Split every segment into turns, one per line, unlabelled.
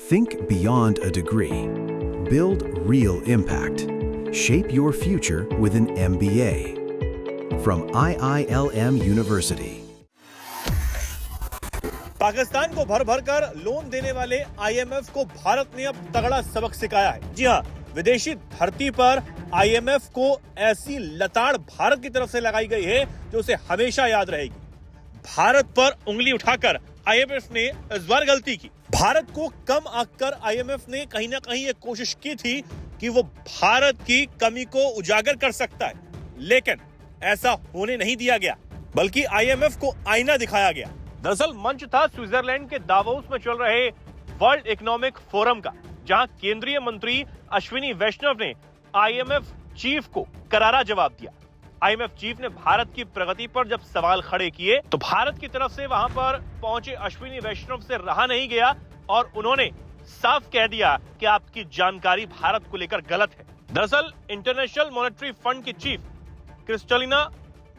Think beyond a degree. Build real impact. Shape your future with an MBA. From IILM University.
Pakistan को भर भर कर loan देने वाले आईएमएफ को भारत ने अब तगड़ा सबक सिखाया है। जी हाँ, विदेशी धरती पर आईएमएफ को ऐसी लताड़ भारत की तरफ से लगाई गई है जो उसे हमेशा याद रहेगी। भारत पर उंगली उठाकर आईएमएफ ने इस बार गलती की। भारत को कम आंककर आईएमएफ ने कहीं ना कहीं ये कोशिश की थी कि वो भारत की कमी को उजागर कर सकता है, लेकिन ऐसा होने नहीं दिया गया, बल्कि आईएमएफ को आईना दिखाया गया। दरअसल मंच था स्विट्जरलैंड के दावोस में चल रहे वर्ल्ड इकोनॉमिक फोरम का, जहां केंद्रीय मंत्री अश्विनी वैष्णव ने आईएमएफ चीफ को करारा जवाब दिया। आईएमएफ चीफ ने भारत की प्रगति पर जब सवाल खड़े किए तो भारत की तरफ से वहां पर पहुंचे अश्विनी वैष्णव से रहा नहीं गया और उन्होंने साफ कह दिया कि आपकी जानकारी भारत को लेकर गलत है। दरअसल इंटरनेशनल मॉनेटरी फंड की चीफ क्रिस्टलिना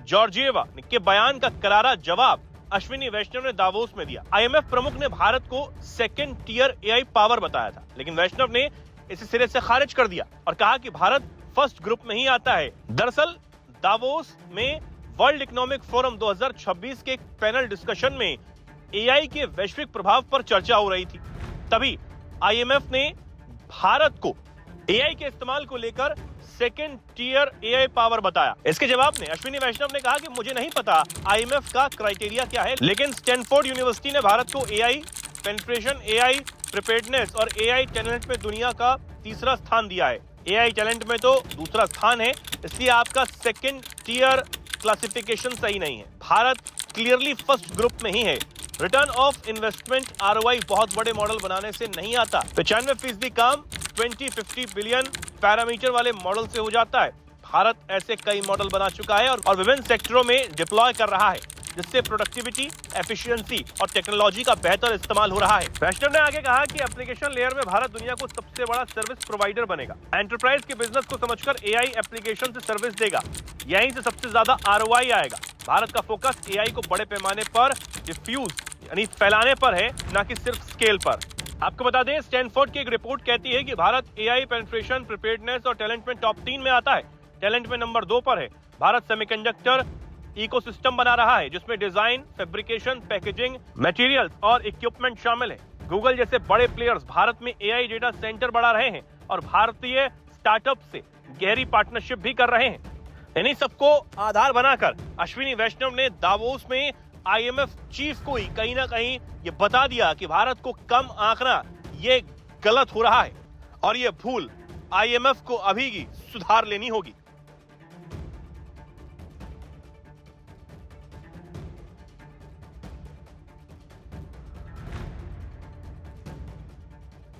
जॉर्जिएवा के बयान का करारा जवाब अश्विनी वैष्णव ने दावोस में दिया। आईएमएफ प्रमुख ने भारत को सेकेंड टियर एआई पावर बताया था, लेकिन वैष्णव ने इसे सिरे से खारिज कर दिया और कहा कि भारत फर्स्ट ग्रुप में ही आता है। दरअसल दावोस में वर्ल्ड इकोनॉमिक फोरम 2026 के एक पैनल डिस्कशन में एआई के वैश्विक प्रभाव पर चर्चा हो रही थी। तभी आईएमएफ ने भारत को एआई के इस्तेमाल को लेकर सेकेंड टियर एआई पावर बताया। इसके जवाब में अश्विनी वैष्णव ने कहा कि मुझे नहीं पता आईएमएफ का क्राइटेरिया क्या है, लेकिन स्टैनफोर्ड यूनिवर्सिटी ने भारत को एआई पेनिट्रेशन, एआई प्रिपेयर्डनेस और एआई टैलेंट में दुनिया का तीसरा स्थान दिया है। एआई टैलेंट में तो दूसरा स्थान है, इसलिए आपका सेकेंड टियर क्लासिफिकेशन सही नहीं है। भारत क्लियरली फर्स्ट ग्रुप में ही है। रिटर्न ऑफ इन्वेस्टमेंट आरओआई बहुत बड़े मॉडल बनाने से नहीं आता। 95% काम 20-50 बिलियन पैरामीटर वाले मॉडल से हो जाता है। भारत ऐसे कई मॉडल बना चुका है और विभिन्न सेक्टरों में डिप्लॉय कर रहा है, जिससे प्रोडक्टिविटी, एफिशिएंसी और टेक्नोलॉजी का बेहतर इस्तेमाल हो रहा है। वैष्णव ने आगे कहा कि एप्लीकेशन लेयर में भारत दुनिया को सबसे बड़ा सर्विस प्रोवाइडर बनेगा। एंटरप्राइज के बिजनेस को समझकर एआई एप्लीकेशन से सर्विस देगा, यहीं से सबसे ज्यादा आरओआई आएगा। भारत का फोकस एआई को बड़े पैमाने पर डिफ्यूज यानी फैलाने पर है, न कि सिर्फ स्केल पर। आपको बता दें, स्टैनफोर्ड की एक रिपोर्ट कहती है कि भारत एआई पेनिट्रेशन, प्रिपेयर्डनेस और टैलेंट में टॉप 3 में आता है। टैलेंट में नंबर 2 पर है। भारत सेमीकंडक्टर इकोसिस्टम बना रहा है, जिसमें डिजाइन, फैब्रिकेशन, पैकेजिंग, मटेरियल्स और इक्विपमेंट शामिल है। गूगल जैसे बड़े प्लेयर्स भारत में एआई डेटा सेंटर बढ़ा रहे हैं और भारतीय स्टार्टअप से गहरी पार्टनरशिप भी कर रहे हैं। इन्हीं सबको आधार बनाकर अश्विनी वैष्णव ने दावोस में आईएमएफ चीफ को ही कहीं ना कहीं ये बता दिया कि भारत को कम आंकना ये गलत हो रहा है और ये भूल आईएमएफ को अभी की सुधार लेनी होगी।